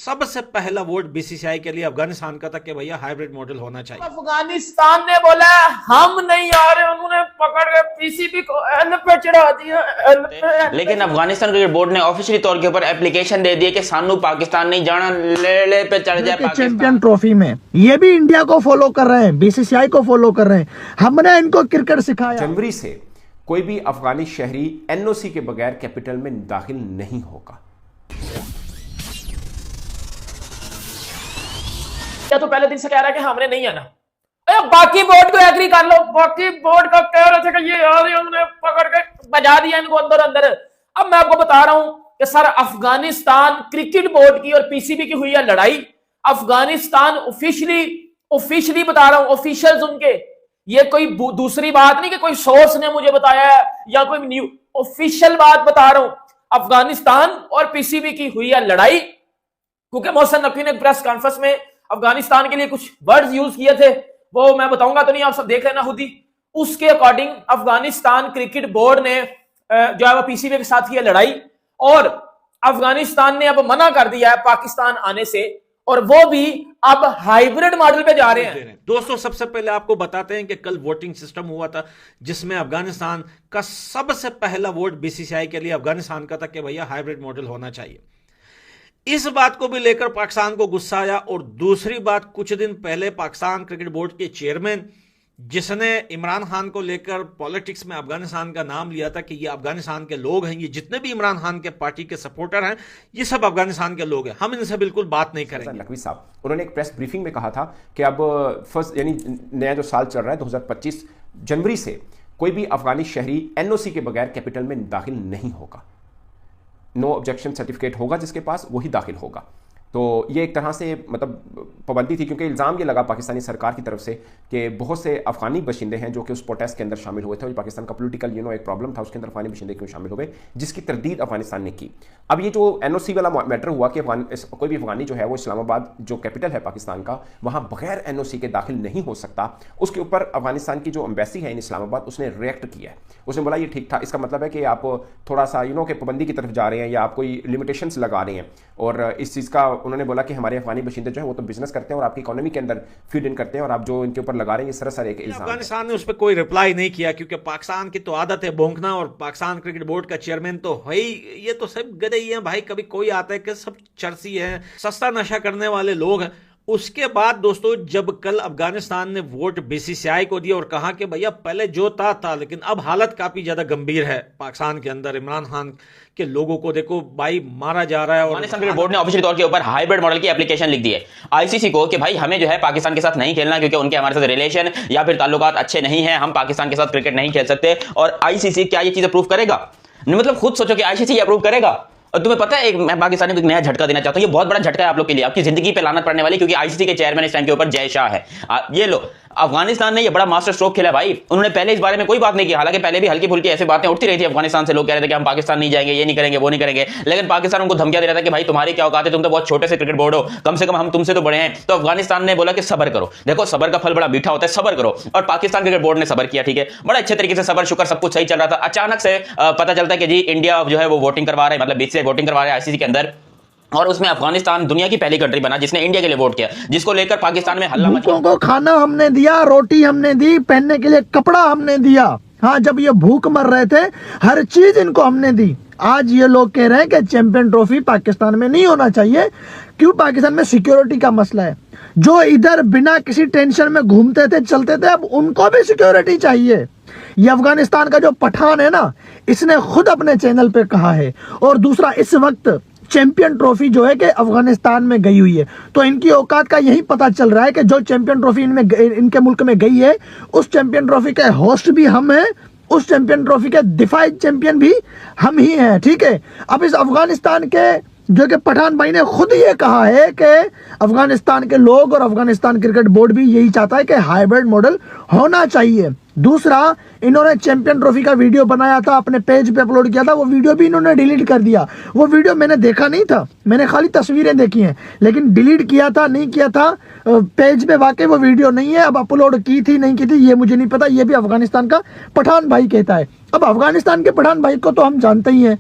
सबसे पहला vote BCCI के लिए अफगानिस्तान का था कि भैया हाइब्रिड मॉडल होना चाहिए। अफगानिस्तान ने बोला हम नहीं आ रहे, उन्होंने पकड़ के पीसीबी को एन पे चढ़ा दिया। लेकिन अफगानिस्तान क्रिकेट बोर्ड ने ऑफिशियली तौर के ऊपर एप्लीकेशन दे दी कि सानू पाकिस्तान नहीं जाना, ले पे चढ़ जाए पाकिस्तान। चैंपियन ट्रॉफी में ये भी इंडिया को फॉलो कर रहे हैं, बीसीसीआई को फॉलो कर रहे हैं। हमने इनको क्रिकेट सिखाया। जनवरी से कोई भी अफगानी शहरी एनओसी के बगैर कैपिटल में दाखिल नहीं होगा। या तो पहले दिन से कह रहा है कि हमने नहीं आना, बाकी बोर्ड को एग्री कर लो। बाकी बोर्ड का कह रहे थे कि ये आ रहे, हमने पकड़ के बजा दिया इनको अंदर अंदर। अब मैं आपको बता रहा हूं कि सर अफगानिस्तान क्रिकेट बोर्ड की और पीसीबी की हुई है लड़ाई। अफगानिस्तान ऑफिशियली बता रहा हूं, ऑफिशियल्स उनके, ये कोई दूसरी बात नहीं कि कोई सोर्स ने मुझे बताया है या कोई न्यू, ऑफिशियल बात बता रहा हूं। अफगानिस्तान और पीसीबी की हुई है लड़ाई, क्योंकि मोहसिन नकवी ने प्रेस कॉन्फ्रेंस में अफगानिस्तान के लिए कुछ वर्ड्स यूज किए थे, वो मैं बताऊंगा तो नहीं, आप सब देख लेना खुद ही। उसके अकॉर्डिंग अफगानिस्तान क्रिकेट बोर्ड ने जो है वो पीसीबी के साथ की लड़ाई, और अफगानिस्तान ने अब मना कर दिया है पाकिस्तान आने से, और वो भी अब हाइब्रिड मॉडल पे जा रहे हैं। दोस्तों सबसे पहले आपको बताते हैं कि कल वोटिंग सिस्टम हुआ था जिसमें अफगानिस्तान का सबसे पहला वोट बीसीसीआई के लिए अफगानिस्तान का था कि भैया हाइब्रिड मॉडल होना चाहिए। इस बात को भी लेकर पाकिस्तान को गुस्सा आया। और दूसरी बात, कुछ दिन पहले पाकिस्तान क्रिकेट बोर्ड के चेयरमैन, जिसने इमरान खान को लेकर पॉलिटिक्स में अफगानिस्तान का नाम लिया था कि ये अफगानिस्तान के लोग हैं, ये जितने भी इमरान खान के पार्टी के सपोर्टर हैं ये सब अफगानिस्तान के लोग हैं, हम इनसे बिल्कुल बात नहीं करेंगे। नकवी साहब उन्होंने एक प्रेस ब्रीफिंग में कहा था कि अब फर्स्ट यानी नया जो साल चल रहा है 2025 जनवरी से कोई भी अफगानी शहरी एनओसी के बगैर कैपिटल में दाखिल नहीं होगा। नो ऑब्जेक्शन सर्टिफिकेट होगा जिसके पास, वही दाखिल होगा। तो ये एक तरह से मतलब पाबंदी थी, क्योंकि इल्ज़ाम ये लगा पाकिस्तानी सरकार की तरफ से कि बहुत से अफगानी बशिंदे हैं जो कि उस प्रोटेस्ट के अंदर शामिल हुए थे, और पाकिस्तान का पॉलिटिकल एक प्रॉब्लम था, उसके अंदर अफगानी बशिंदे क्यों शामिल हुए, जिसकी तरदीद अफगानिस्तान ने की। अब ये जो एनओसी वाला मैटर हुआ कि कोई भी अफगानी जो है वो इस्लामाबाद जो कैपिटल है पाकिस्तान का, वहाँ बगैर एनओसी के दाखिल नहीं हो सकता। उसके ऊपर अफगानिस्तान की जो एम्बेसी है इन इस्लामाबाद, उसने रिएक्ट किया है। उसने बोला ये ठीक था, इसका मतलब है कि आप थोड़ा सा के पाबंदी की तरफ जा रहे हैं या आप कोई लिमिटेशंस लगा रहे हैं। और इस चीज़ का उन्होंने बोला कि हमारे अफगानी बशिंदे जो है वो तो बिजनेस करते हैं और आपकी इकोनॉमी के अंदर फीड इन करते हैं, और आप जो इनके ऊपर लगा रहे हैं ये सरासर एक इल्जाम है। अफगानिस्तान ने उस पर कोई रिप्लाई नहीं किया, क्योंकि पाकिस्तान की तो आदत है भौंकना, और पाकिस्तान क्रिकेट बोर्ड का चेयरमैन तो है ही, ये तो सब गधे ही हैं भाई। कभी कोई आता है कि सब चर्सी है, सस्ता नशा करने वाले लोग हैं। उसके बाद दोस्तों जब कल अफगानिस्तान ने वोट बीसीसीआई को दिया और कहा कि भैया पहले जो था लेकिन अब हालत काफी ज्यादा गंभीर है पाकिस्तान के अंदर, इमरान खान के लोगों को देखो भाई मारा जा रहा है। और अफगानिस्तान क्रिकेट बोर्ड ने ऑफिशियल तौर के ऊपर हाइब्रिड मॉडल की एप्लीकेशन लिख दी है आईसीसी को कि भाई हमें जो है पाकिस्तान के साथ नहीं खेलना, क्योंकि उनके हमारे साथ रिलेशन या फिर ताल्लुकात अच्छे नहीं है, हम पाकिस्तान के साथ क्रिकेट नहीं खेल सकते। और आईसीसी क्या ये चीज अप्रूव करेगा? मतलब खुद सोचो कि आईसीसी अप्रूव करेगा। और तुम्हें पता है, मैं पाकिस्तान में एक नया झटका देना चाहता हूं, ये बहुत बड़ा झटका है आप लोग के लिए, आपकी जिंदगी पे लानत पड़ने वाली, क्योंकि आईसीसी के चेयरमैन इस टाइम के ऊपर जय शाह है। ये लो, अफगानिस्तान ने ये बड़ा मास्टर स्ट्रोक खेला भाई। उन्होंने पहले इस बारे में कोई बात नहीं की, हालांकि पहले भी हल्की फुल्की ऐसी बातें उठती रही थी अफगानिस्तान से, लोग कह रहे थे कि हम पाकिस्तान नहीं जाएंगे, ये नहीं करेंगे, वो नहीं करेंगे, लेकिन पाकिस्तान उनको धमकियां दे रहा था कि भाई तुम्हारी क्या औकात है, तुम तो बहुत छोटे से क्रिकेट बोर्ड हो, कम से कम हम तुमसे तो बड़े हैं। तो अफगानिस्तान ने बोला कि सब्र करो, देखो सब्र का फल बड़ा मीठा होता है, सब्र करो। और पाकिस्तान क्रिकेट बोर्ड ने सब्र किया, ठीक है, बड़ा अच्छे तरीके से सब्र शुक्र सब कुछ सही चल रहा था। अचानक से पता चलता है कि जी इंडिया जो है वो वोटिंग करवा रहा है, मतलब बीसीसीआई वोटिंग करवा रहा है आईसीसी के अंदर, और उसमें अफगानिस्तान दुनिया की पहली कंट्री बना जिसने इंडिया के लिए वोट किया, जिसको लेकर पाकिस्तान में हल्ला मचा। को खाना हमने दिया, रोटी हमने दी, पहनने के लिए कपड़ा हमने दिया। हाँ, जब ये भूख मर रहे थे हर चीज इनको हमने दी। आज ये लोग कह रहे हैं कि चैंपियन ट्रॉफी पाकिस्तान में नहीं होना चाहिए, क्यों? पाकिस्तान में सिक्योरिटी का मसला है। जो इधर बिना किसी टेंशन में घूमते थे चलते थे, अब उनको भी सिक्योरिटी चाहिए। ये अफगानिस्तान का जो पठान है ना, इसने खुद अपने चैनल पे कहा है। और दूसरा, इस वक्त चैंपियन ट्रॉफी जो है कि अफगानिस्तान में गई हुई है, तो इनकी औकात का यही पता चल रहा है कि जो चैंपियन ट्रॉफी इनके मुल्क में गई है, उस चैंपियन ट्रॉफी के होस्ट भी हम हैं, उस चैंपियन ट्रॉफी के डिफाइड चैंपियन भी हम ही हैं, ठीक है। अब इस अफगानिस्तान के जो कि पठान भाई ने खुद ये कहा है कि अफगानिस्तान के लोग और अफगानिस्तान क्रिकेट बोर्ड भी यही चाहता है कि हाइब्रिड मॉडल होना चाहिए। दूसरा, इन्होंने चैंपियन ट्रॉफी का वीडियो बनाया था, अपने पेज पे अपलोड किया था, वो वीडियो भी इन्होंने डिलीट कर दिया। वो वीडियो मैंने देखा नहीं था, मैंने खाली तस्वीरें देखी हैं, लेकिन डिलीट किया था नहीं किया था, पेज पे वाकई वो वीडियो नहीं है। अब अपलोड की थी नहीं की थी ये मुझे नहीं पता, ये भी अफगानिस्तान का पठान भाई कहता है। अब अफगानिस्तान के पठान भाई को तो हम जानते ही हैं,